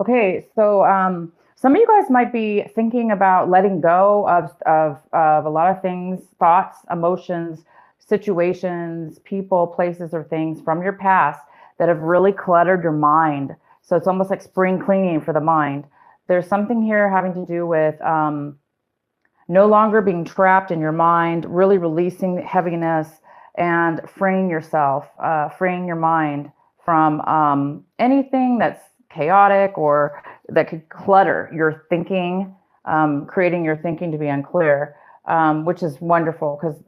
Okay, so some of you guys might be thinking about letting go of a lot of things, thoughts, emotions, situations, people, places, or things from your past that have really cluttered your mind. So it's almost like spring cleaning for the mind. There's something here having to do with no longer being trapped in your mind, really releasing heaviness and freeing yourself, freeing your mind from anything that's chaotic or that could clutter your thinking, creating your thinking to be unclear, which is wonderful because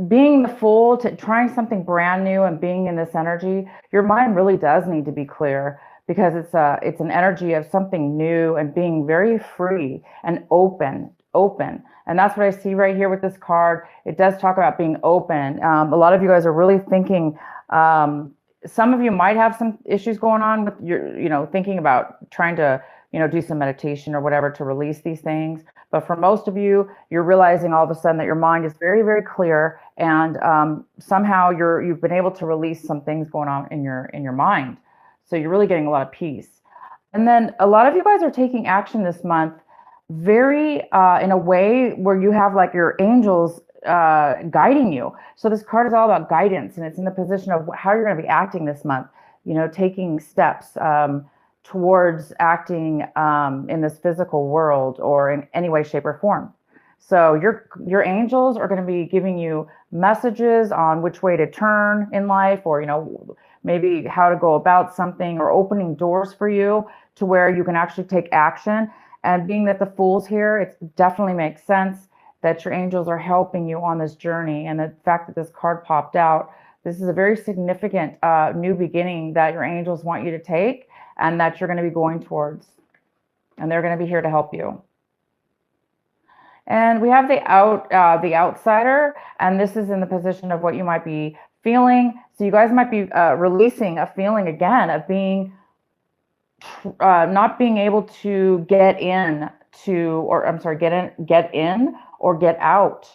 being the fool to trying something brand new and being in this energy, your mind really does need to be clear because it's an energy of something new and being very free and open. And that's what I see right here with this card. It does talk about being open. A lot of you guys are really thinking. Some of you might have some issues going on with your, thinking about trying to, do some meditation or whatever to release these things. But for most of you, you're realizing all of a sudden that your mind is very, very clear, and somehow you've been able to release some things going on in your mind. So you're really getting a lot of peace. And then a lot of you guys are taking action this month, very in a way where you have like your angels guiding you. So this card is all about guidance, and it's in the position of how you're going to be acting this month. Taking steps towards acting in this physical world or in any way, shape, or form. So your angels are going to be giving you messages on which way to turn in life, or maybe how to go about something, or opening doors for you to where you can actually take action. And being that the Fool's here, it definitely makes sense that your angels are helping you on this journey. And the fact that this card popped out, this is a very significant new beginning that your angels want you to take and that you're going to be going towards. And they're going to be here to help you. And we have the outsider, and this is in the position of what you might be feeling. So you guys might be releasing a feeling again of being not being able to get in or get out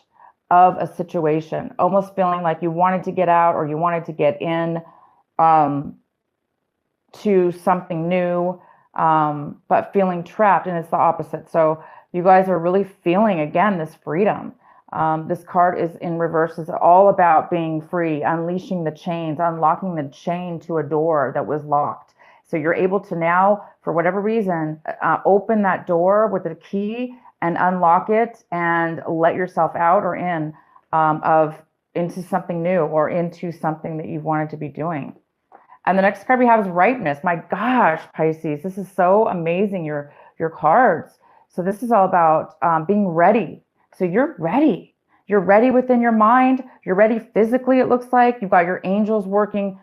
of a situation, almost feeling like you wanted to get out or you wanted to get in to something new, but feeling trapped, and it's the opposite. So you guys are really feeling again this freedom. This card is in reverse, is all about being free, unleashing the chains, unlocking the chain to a door that was locked. So you're able to now, for whatever reason, open that door with a key and unlock it and let yourself out or in into something new or into something that you've wanted to be doing. And the next card we have is ripeness. My gosh, Pisces, this is so amazing, your cards. So this is all about being ready. So you're ready. You're ready within your mind. You're ready physically, it looks like. You've got your angels working,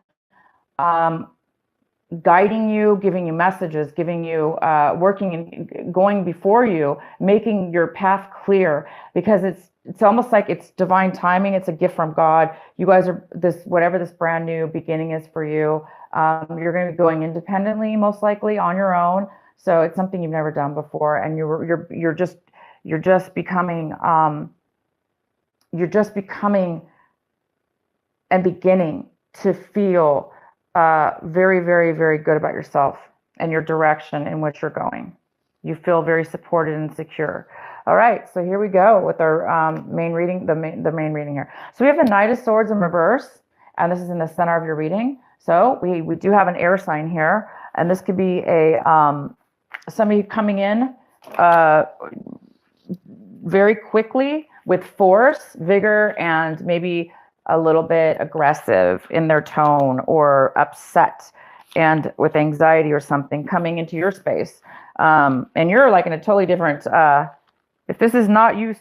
guiding you, giving you messages, giving you, working and going before you, making your path clear, because it's almost like it's divine timing. It's a gift from God. You guys are whatever this brand new beginning is for you. You're going to be going independently, most likely on your own. So it's something you've never done before, and you're just becoming and beginning to feel very, very, very good about yourself and your direction in which you're going. You feel very supported and secure. All right, so here we go with our main reading, the main reading here. So we have the Knight of Swords in reverse, and this is in the center of your reading. So we do have an air sign here, and this could be a somebody coming in very quickly with force, vigor, and maybe a little bit aggressive in their tone, or upset and with anxiety or something coming into your space. And you're like in a totally different, if this is not you,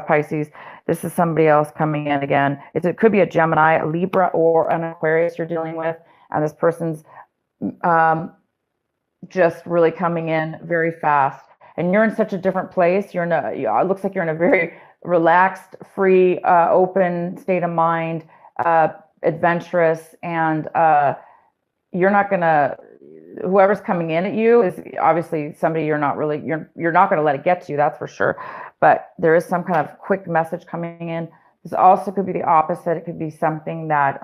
Pisces, this is somebody else coming in again. It could be a Gemini, a Libra, or an Aquarius you're dealing with. And this person's just really coming in very fast. And you're in such a different place. It looks like you're in a very relaxed, free, open state of mind, adventurous, and you're not gonna. Whoever's coming in at you is obviously somebody you're not gonna let it get to you. That's for sure. But there is some kind of quick message coming in. This also could be the opposite. It could be something that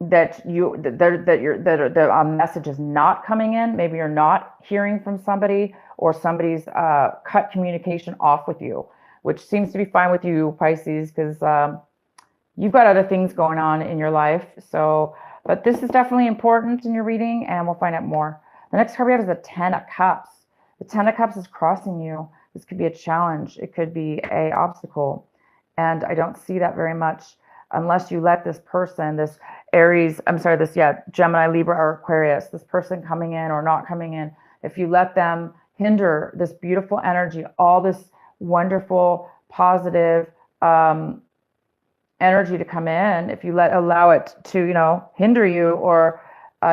that the message is not coming in. Maybe you're not hearing from somebody, or somebody's cut communication off with you, which seems to be fine with you, Pisces, because you've got other things going on in your life. So, but this is definitely important in your reading, and we'll find out more. The next card we have is the Ten of Cups. The Ten of Cups is crossing you. This could be a challenge. It could be a obstacle. And I don't see that very much unless you let this person, this Aries, I'm sorry, this, yeah, Gemini, Libra, or Aquarius, this person coming in or not coming in, if you let them hinder this beautiful energy, all this wonderful, positive energy to come in, if you allow it to, hinder you or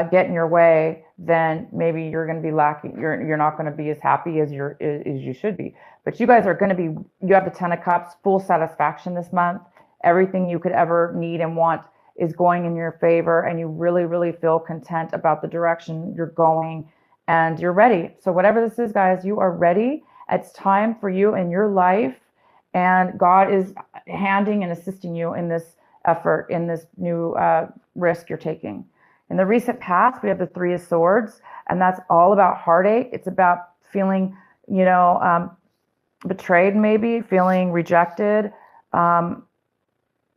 get in your way, then maybe you're going to be lacking. You're not going to be as happy as you should be. But you guys are going to be. You have the Ten of Cups, full satisfaction this month. Everything you could ever need and want is going in your favor, and you really, really feel content about the direction you're going, and you're ready. So whatever this is, guys, you are ready. It's time for you in your life, and God is handing and assisting you in this effort, in this new risk you're taking. In the recent past, we have the Three of Swords, and that's all about heartache. It's about feeling, betrayed, maybe feeling rejected,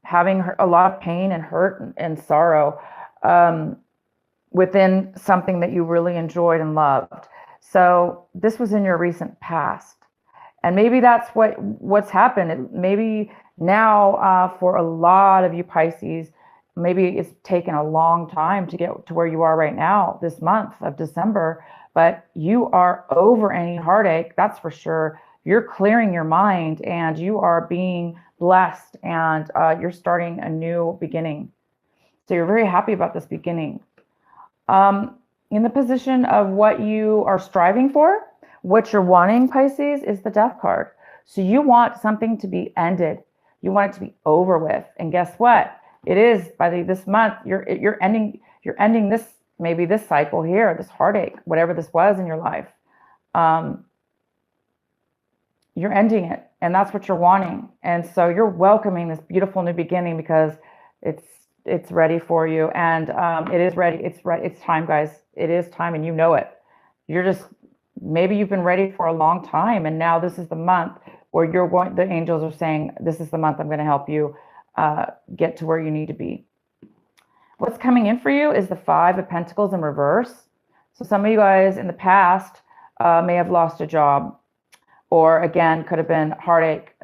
having a lot of pain and hurt and sorrow within something that you really enjoyed and loved. So this was in your recent past, and maybe that's what's happened. Maybe now for a lot of you Pisces, maybe it's taken a long time to get to where you are right now, this month of December, but you are over any heartache, that's for sure. You're clearing your mind, and you are being blessed, and you're starting a new beginning. So you're very happy about this beginning. In the position of what you are striving for, what you're wanting, Pisces, is the Death card. So you want something to be ended. You want it to be over with. And guess what? It is by this month. You're ending this, maybe this cycle here, this heartache, whatever this was in your life. You're ending it, and that's what you're wanting. And so you're welcoming this beautiful new beginning because it's ready for you, and it is ready. It's time, guys. It is time, and you know it. Maybe you've been ready for a long time, and now this is the month where the angels are saying, this is the month I'm going to help you get to where you need to be. What's coming in for you is the Five of Pentacles in reverse. So some of you guys in the past may have lost a job, or again, could have been heartache,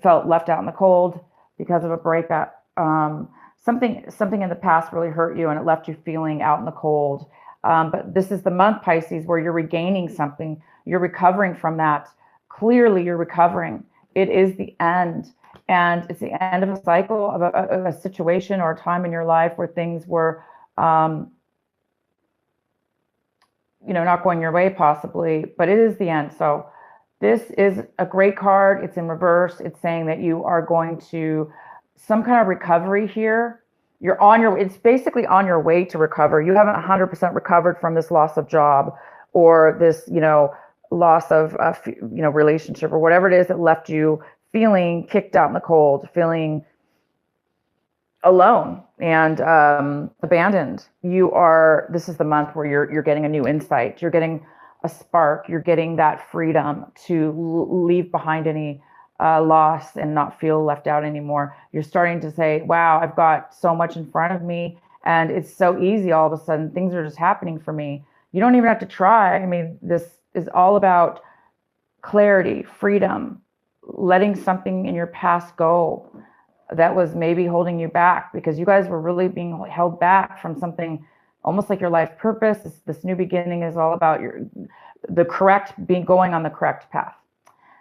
felt left out in the cold because of a breakup. Something in the past really hurt you, and it left you feeling out in the cold. But this is the month, Pisces, where you're regaining something. You're recovering from that. Clearly, you're recovering. It is the end. And it's the end of a cycle, of a situation or a time in your life where things were, not going your way possibly, but it is the end. So this is a great card. It's in reverse. It's saying that you are going to some kind of recovery here. It's basically on your way to recover. You haven't 100% recovered from this loss of job, or this, loss of, relationship, or whatever it is that left you feeling kicked out in the cold, feeling alone and abandoned. This is the month where you're getting a new insight. You're getting a spark. You're getting that freedom to leave behind any loss and not feel left out anymore. You're starting to say, wow, I've got so much in front of me, and it's so easy. All of a sudden, things are just happening for me. You don't even have to try. I mean, this is all about clarity, freedom, letting something in your past go that was maybe holding you back, because you guys were really being held back from something almost like your life purpose. This new beginning is all about going on the correct path.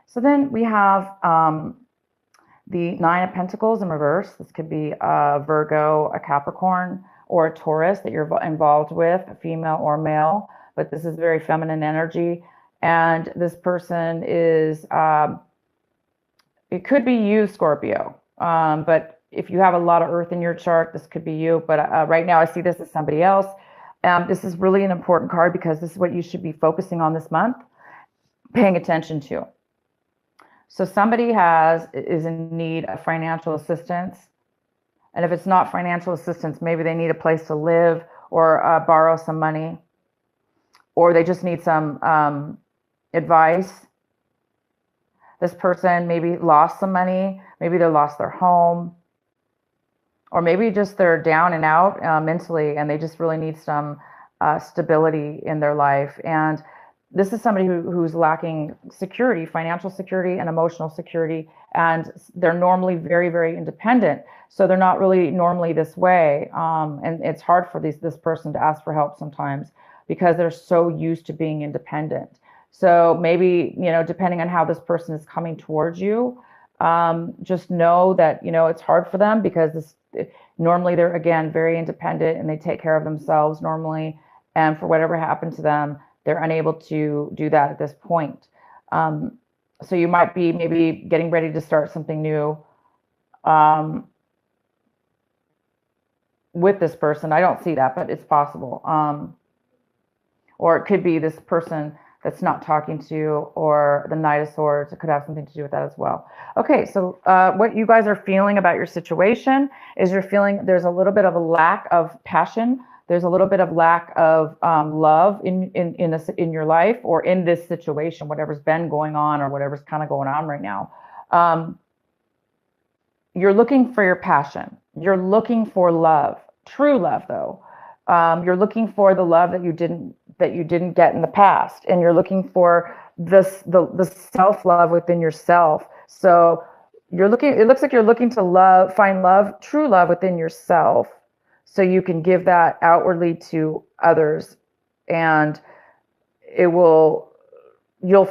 So then we have the Nine of Pentacles in reverse. This could be a Virgo, a Capricorn, or a Taurus that you're involved with, a female or male, but this is very feminine energy. And this person is, it could be you, Scorpio, but if you have a lot of earth in your chart, this could be you. But right now I see this as somebody else. This is really an important card because this is what you should be focusing on this month, paying attention to. So somebody is in need of financial assistance. And if it's not financial assistance, maybe they need a place to live or borrow some money, or they just need some advice. This person maybe lost some money, maybe they lost their home, or maybe just they're down and out mentally, and they just really need some stability in their life. And this is somebody who's lacking security, financial security and emotional security, and they're normally very, very independent. So they're not really normally this way. And it's hard for this person to ask for help sometimes because they're so used to being independent. So maybe, depending on how this person is coming towards you, just know that, it's hard for them because normally they're, again, very independent and they take care of themselves normally. And for whatever happened to them, they're unable to do that at this point. So you might be maybe getting ready to start something new with this person. I don't see that, but it's possible. Or it could be this person that's not talking to you, or the Knight of Swords. It could have something to do with that as well. Okay, so what you guys are feeling about your situation is you're feeling there's a little bit of a lack of passion. There's a little bit of lack of love in your life, or in this situation, whatever's been going on or whatever's kind of going on right now. You're looking for your passion. You're looking for love, true love, though. You're looking for the love that you didn't get in the past, and you're looking for the self-love within yourself. So it looks like you're looking to find love, true love within yourself, so you can give that outwardly to others, and you'll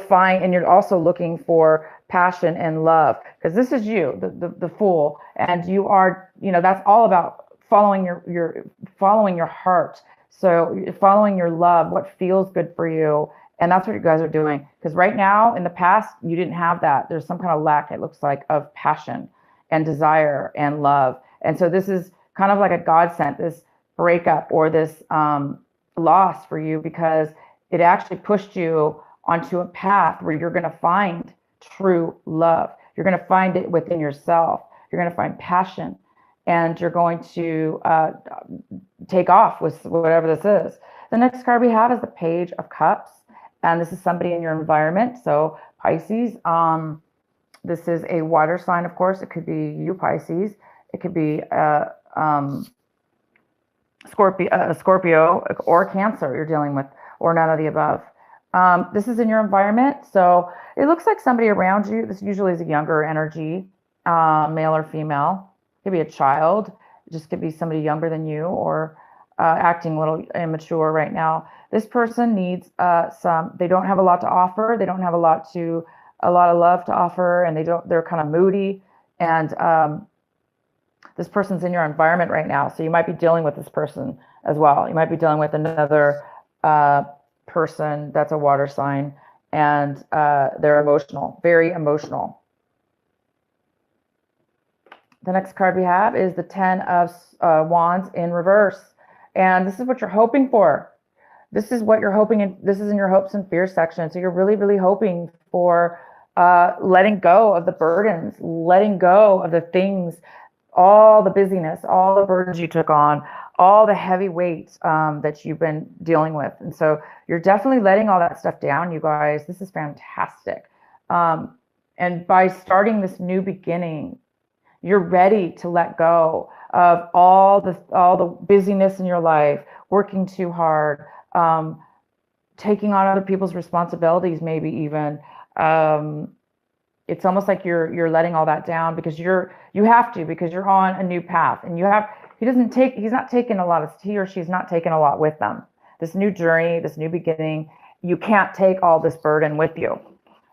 find, and you're also looking for passion and love, because this is you, the Fool, and you are, that's all about following your heart. So following your love, what feels good for you. And that's what you guys are doing. Because right now, in the past, you didn't have that. There's some kind of lack, it looks like, of passion and desire and love. And so this is kind of like a godsend, this breakup or this loss for you, because it actually pushed you onto a path where you're going to find true love. You're going to find it within yourself. You're going to find passion. And you're going to take off with whatever this is. The next card we have is the Page of Cups. And this is somebody in your environment. So Pisces, this is a water sign, of course. It could be you, Pisces. It could be Scorpio or Cancer you're dealing with, or none of the above. This is in your environment. So it looks like somebody around you. This usually is a younger energy, male or female. Could be a child, it just could be somebody younger than you, or acting a little immature right now. This person needs they don't have a lot to offer. They don't have a lot of love to offer, and they're kind of moody. And this person's in your environment right now. So you might be dealing with this person as well. You might be dealing with another person that's a water sign, and they're emotional, very emotional. The next card we have is the Ten of Wands in reverse. And this is what you're hoping for. This is what you're hoping, and this is in your hopes and fears section. So you're really, really hoping for letting go of the burdens, letting go of the things, all the busyness, all the burdens you took on, all the heavy weights that you've been dealing with. And so you're definitely letting all that stuff down, you guys. This is fantastic. And by starting this new beginning, you're ready to let go of all the busyness in your life, working too hard, taking on other people's responsibilities, maybe even. It's almost like you're letting all that down because you have to, because you're on a new path, and he or she's not taking a lot with them. This new journey, this new beginning, you can't take all this burden with you.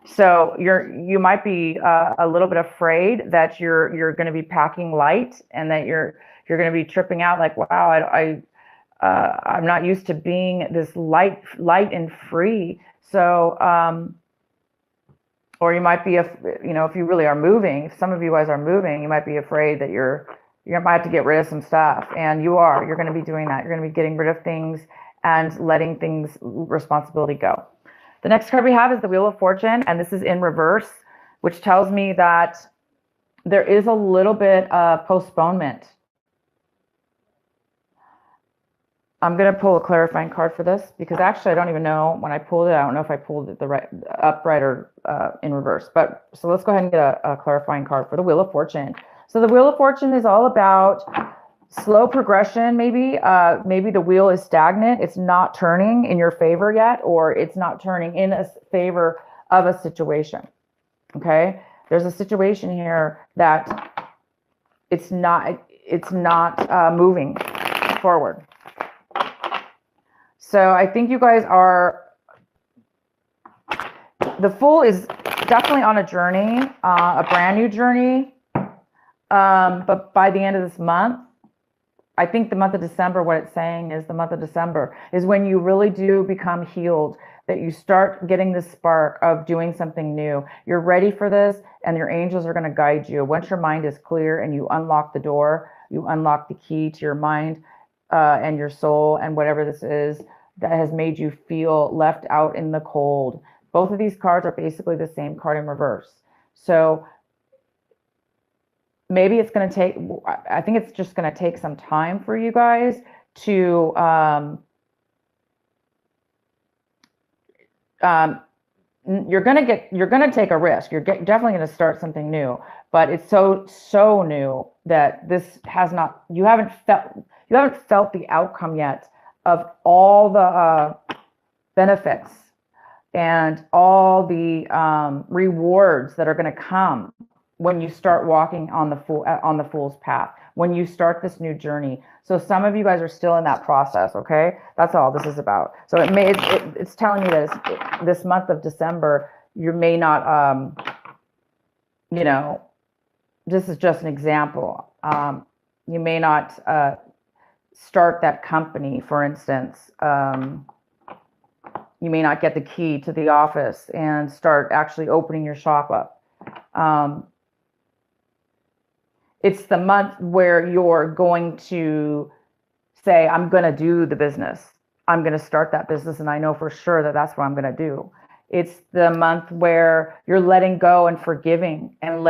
So you might be a little bit afraid that you're going to be packing light, and that you're going to be tripping out, like, wow, I'm not used to being this light and free. So or you might be, if you really are moving, if some of you guys are moving, you might be afraid that you might have to get rid of some stuff, and you're going to be doing that. You're going to be getting rid of things and letting responsibility go. The next card we have is the Wheel of Fortune, and this is in reverse, which tells me that there is a little bit of postponement I'm going to pull a clarifying card for this because actually I don't even know when I pulled it. I don't know if I pulled it the right upright or in reverse. But so let's go ahead and get a clarifying card for the Wheel of Fortune. So the Wheel of Fortune is all about slow progression. Maybe maybe the wheel is stagnant. It's not turning in your favor yet, or it's not turning in a favor of a situation. Okay, there's a situation here that it's not moving forward. So I think you guys are, the Fool is definitely on a journey, a brand new journey. But by the end of this month, I think the month of December, what it's saying is the month of December is when you really do become healed, that you start getting this spark of doing something new. You're ready for this, and your angels are going to guide you. Once your mind is clear and you unlock the door, you unlock the key to your mind and your soul and whatever this is that has made you feel left out in the cold. Both of these cards are basically the same card in reverse. So maybe it's going to take, I think it's just going to take some time for you guys to you're going to take a risk. You're definitely going to start something new, but it's so new that this has not, you haven't felt the outcome yet of all the benefits and all the rewards that are going to come when you start walking on the Fool's path, when you start this new journey. So some of you guys are still in that process. Okay, that's all this is about. So it's telling you that this month of December, you may not, you know, this is just an example. You may not start that company, for instance. You may not get the key to the office and start actually opening your shop up. It's the month where you're going to say, I'm going to do the business. I'm going to start that business, and I know for sure that that's what I'm going to do. It's the month where you're letting go and forgiving and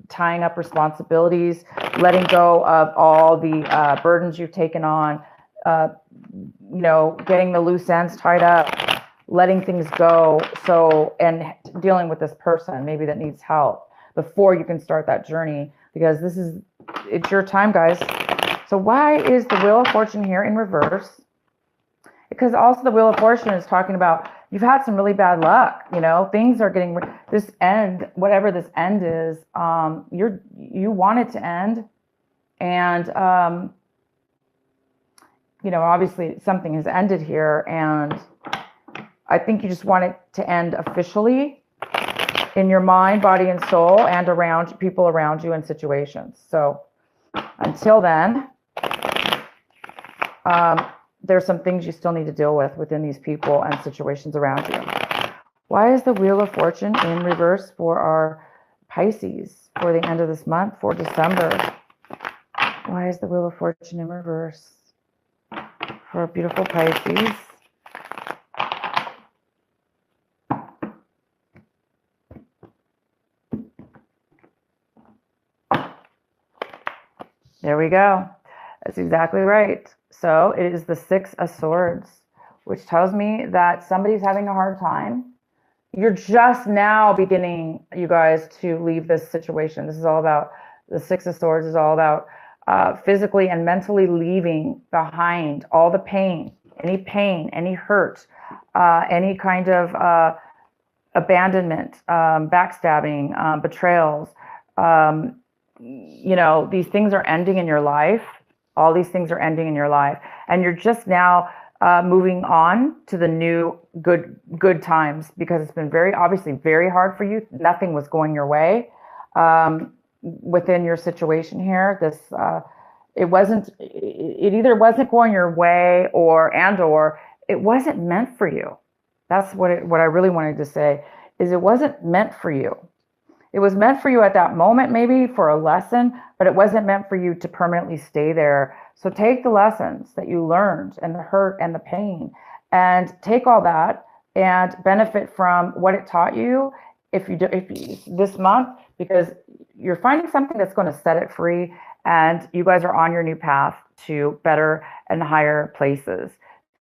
tying up responsibilities, letting go of all the burdens you've taken on, you know, getting the loose ends tied up, letting things go. So, and dealing with this person maybe that needs help before you can start that journey, because it's your time, guys. So why is the Wheel of Fortune here in reverse? Because also the Wheel of Fortune is talking about you've had some really bad luck. You know, things are getting, this end, whatever this end is, you want it to end. And, you know, obviously something has ended here, and I think you just want it to end officially in your mind, body, and soul, and around people around you and situations. So until then, there's some things you still need to deal with within these people and situations around you. Why is the Wheel of Fortune in reverse for our Pisces for the end of this month, for December? Why is the Wheel of Fortune in reverse for our beautiful Pisces? There we go. That's exactly right. So it is the Six of Swords, which tells me that somebody's having a hard time. You're just now beginning, you guys, to leave this situation. This is all about, the Six of Swords is all about physically and mentally leaving behind all the pain, any hurt, any kind of abandonment, backstabbing, betrayals. You know, these things are ending in your life. All these things are ending in your life, and you're just now moving on to the new good times, because it's been obviously very hard for you. Nothing was going your way within your situation here. It either wasn't going your way, or it wasn't meant for you. That's what I really wanted to say, is it wasn't meant for you. It was meant for you at that moment, maybe for a lesson, but it wasn't meant for you to permanently stay there. So take the lessons that you learned, and the hurt and the pain, and take all that and benefit from what it taught you if you this month, because you're finding something that's going to set it free, and you guys are on your new path. to better and higher places.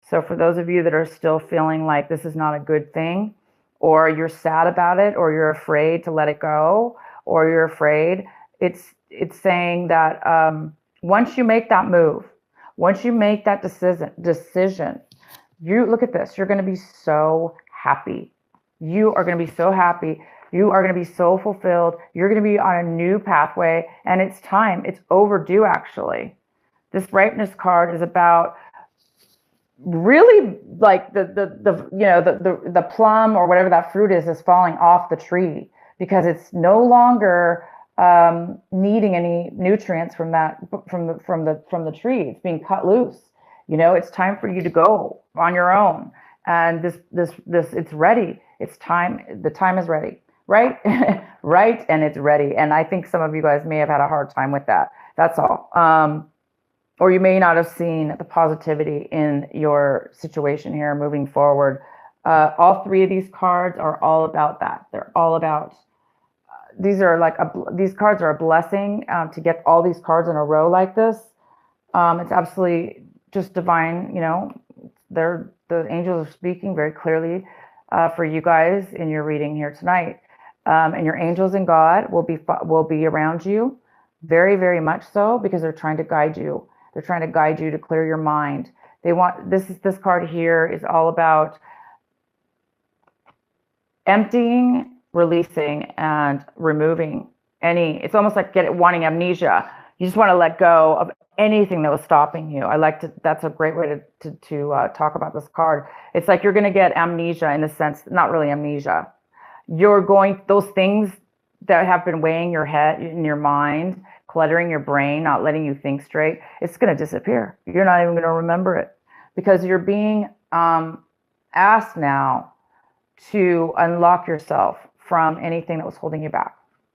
So for those of you that are still feeling like this is not a good thing, or you're sad about it, or you're afraid to let it go, or you're afraid, it's saying that once you make that move, once you make that decision, you look at this, you're going to be so happy. You are going to be so happy. You are going to be so fulfilled. You're going to be on a new pathway, and it's time. It's overdue, actually. This ripeness card is about really like the plum or whatever that fruit is falling off the tree because it's no longer needing any nutrients from the tree. It's being cut loose. It's time for you to go on your own. And this it's ready. It's time. The time is ready, right? Right, and it's ready. And I think some of you guys may have had a hard time with that. That's all. Or you may not have seen the positivity in your situation here moving forward. All three of these cards are all about that. They're all about, these cards are a blessing. To get all these cards in a row like this, it's absolutely just divine. The angels are speaking very clearly for you guys in your reading here tonight. And your angels and God will be around you, very, very much so, because they're trying to guide you. They're trying to guide you to clear your mind. This card here is all about emptying, releasing, and removing it's almost like wanting amnesia. You just want to let go of anything that was stopping you. That's a great way to talk about this card. It's like you're going to get amnesia in a sense, not really amnesia. Those things that have been weighing your head in your mind, cluttering your brain, not letting you think straight, it's going to disappear. You're not even going to remember it because you're being asked now to unlock yourself from anything that was holding you back.